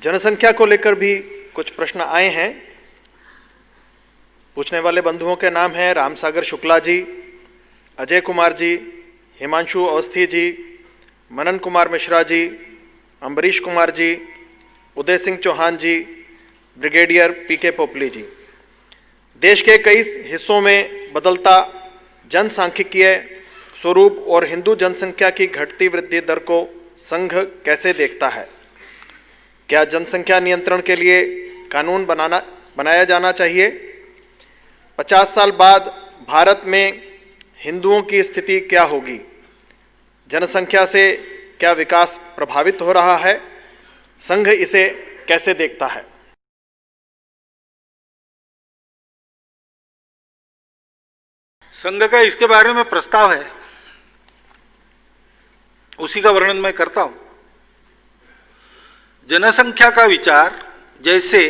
जनसंख्या को लेकर भी कुछ प्रश्न आए हैं। पूछने वाले बंधुओं के नाम हैं रामसागर शुक्ला जी, अजय कुमार जी, हिमांशु अवस्थी जी, मनन कुमार मिश्रा जी, अम्बरीश कुमार जी, उदय सिंह चौहान जी, ब्रिगेडियर पीके पोपली जी। देश के कई हिस्सों में बदलता जनसांख्यिकीय स्वरूप और हिंदू जनसंख्या की घटती वृद्धि दर को संघ कैसे देखता है? क्या जनसंख्या नियंत्रण के लिए कानून बनाया जाना चाहिए? 50 साल बाद भारत में हिंदुओं की स्थिति क्या होगी? जनसंख्या से क्या विकास प्रभावित हो रहा है? संघ इसे कैसे देखता है? संघ का इसके बारे में प्रस्ताव है, उसी का वर्णन मैं करता हूं। जनसंख्या का विचार जैसे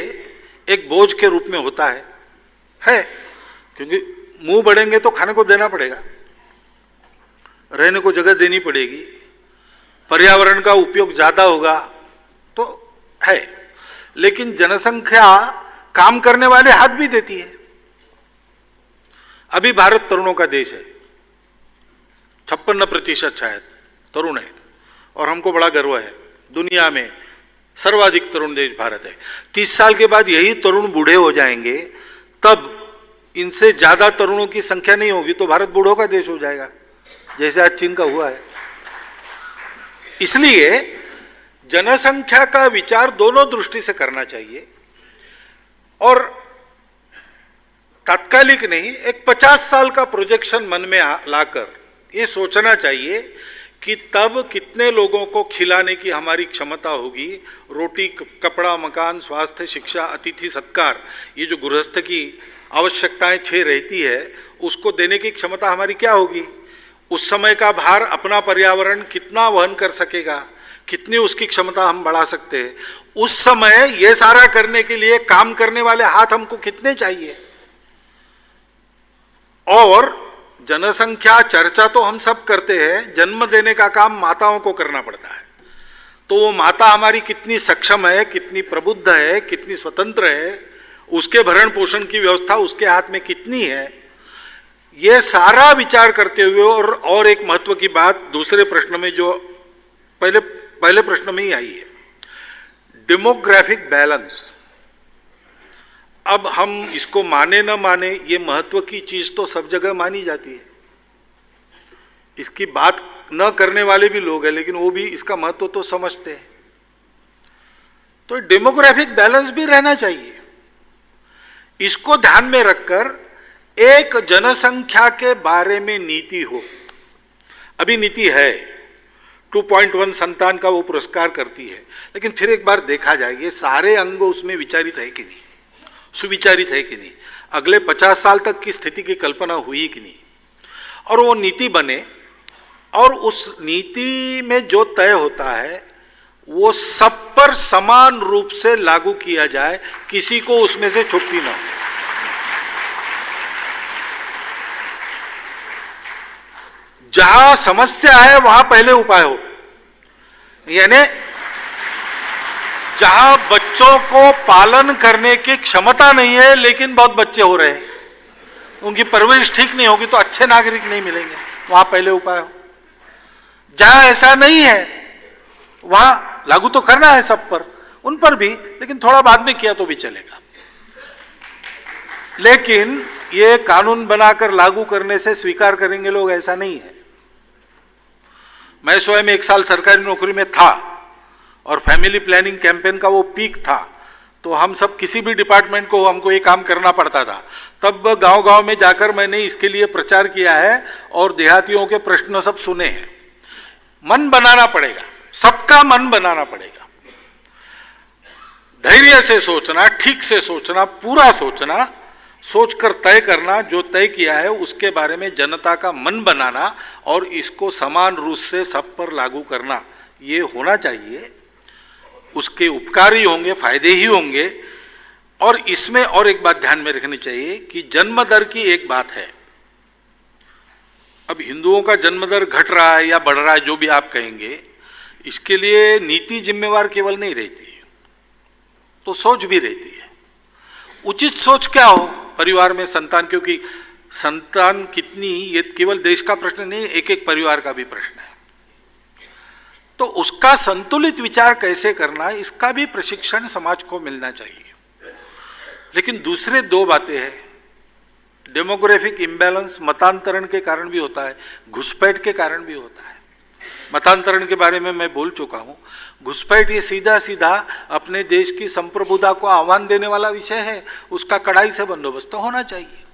एक बोझ के रूप में होता है, क्योंकि मुंह बढ़ेंगे तो खाने को देना पड़ेगा, रहने को जगह देनी पड़ेगी, पर्यावरण का उपयोग ज्यादा होगा तो है, लेकिन जनसंख्या काम करने वाले हाथ भी देती है। अभी भारत तरुणों का देश है, 56% शायद तरुण है, और हमको बड़ा गर्व है। दुनिया में सर्वाधिक तरुण देश भारत है। 30 साल के बाद यही तरुण बूढ़े हो जाएंगे, तब इनसे ज्यादा तरुणों की संख्या नहीं होगी तो भारत बूढ़ों का देश हो जाएगा, जैसे आज चीन का हुआ है। इसलिए जनसंख्या का विचार दोनों दृष्टि से करना चाहिए, और तात्कालिक नहीं, एक 50 साल का प्रोजेक्शन मन में लाकर ये सोचना चाहिए कि तब कितने लोगों को खिलाने की हमारी क्षमता होगी। रोटी, कपड़ा, मकान, स्वास्थ्य, शिक्षा, अतिथि सत्कार, ये जो गृहस्थ की आवश्यकताएं 6 रहती है, उसको देने की क्षमता हमारी क्या होगी? उस समय का भार अपना पर्यावरण कितना वहन कर सकेगा, कितनी उसकी क्षमता हम बढ़ा सकते हैं। उस समय ये सारा करने के लिए काम करने वाले हाथ हमको कितने चाहिए? और जनसंख्या चर्चा तो हम सब करते हैं, जन्म देने का काम माताओं को करना पड़ता है। तो वो माता हमारी कितनी सक्षम है, कितनी प्रबुद्ध है, कितनी स्वतंत्र है, उसके भरण पोषण की व्यवस्था उसके हाथ में कितनी है, ये सारा विचार करते हुए। और एक महत्व की बात दूसरे प्रश्न में जो पहले प्रश्न में ही आई है, डेमोग्राफिक बैलेंस। अब हम इसको माने न माने, ये महत्व की चीज तो सब जगह मानी जाती है, इसकी बात न करने वाले भी लोग हैं, लेकिन वो भी इसका महत्व तो समझते हैं। तो डेमोग्राफिक बैलेंस भी रहना चाहिए। इसको ध्यान में रखकर एक जनसंख्या के बारे में नीति हो। अभी नीति है, 2.1 संतान का वो पुरस्कार करती है, लेकिन फिर एक बार देखा जाए ये सारे अंग उसमें विचारित है कि नहीं, सुविचारित है कि नहीं, अगले 50 साल तक की स्थिति की कल्पना हुई कि नहीं, और वो नीति बने, और उस नीति में जो तय होता है वो सब पर समान रूप से लागू किया जाए, किसी को उसमें से छुट्टी ना हो। जहां समस्या है वहां पहले उपाय हो, यानी जहां बच्चों को पालन करने की क्षमता नहीं है लेकिन बहुत बच्चे हो रहे हैं, उनकी परवरिश ठीक नहीं होगी तो अच्छे नागरिक नहीं मिलेंगे, वहां पहले उपाय हो। जहां ऐसा नहीं है वहां लागू तो करना है सब पर, उन पर भी, लेकिन थोड़ा बाद में किया तो भी चलेगा। लेकिन ये कानून बनाकर लागू करने से स्वीकार करेंगे लोग, ऐसा नहीं है। मैं स्वयं 1 साल सरकारी नौकरी में था और फैमिली प्लानिंग कैंपेन का वो पीक था, तो हम सब किसी भी डिपार्टमेंट को हमको ये काम करना पड़ता था। तब गांव-गांव में जाकर मैंने इसके लिए प्रचार किया है और देहातियों के प्रश्न सब सुने हैं। मन बनाना पड़ेगा, सबका मन बनाना पड़ेगा, धैर्य से सोचना, ठीक से सोचना, पूरा सोचना, सोचकर तय करना, जो तय किया है उसके बारे में जनता का मन बनाना और इसको समान रूप से सब पर लागू करना, ये होना चाहिए। उसके उपकारी होंगे, फायदे ही होंगे। और इसमें और एक बात ध्यान में रखनी चाहिए कि जन्म दर की एक बात है। अब हिंदुओं का जन्म दर घट रहा है या बढ़ रहा है, जो भी आप कहेंगे, इसके लिए नीति जिम्मेवार केवल नहीं रहती है, तो सोच भी रहती है। उचित सोच क्या हो परिवार में संतान, क्योंकि संतान कितनी ये केवल देश का प्रश्न नहीं, एक एक परिवार का भी प्रश्न है। तो उसका संतुलित विचार कैसे करना, इसका भी प्रशिक्षण समाज को मिलना चाहिए। लेकिन दूसरे दो बातें हैं, डेमोग्राफिक इम्बैलेंस मतांतरण के कारण भी होता है, घुसपैठ के कारण भी होता है। मतांतरण के बारे में मैं बोल चुका हूं। घुसपैठ ये सीधा सीधा अपने देश की संप्रभुता को आह्वान देने वाला विषय है, उसका कड़ाई से बंदोबस्त होना चाहिए।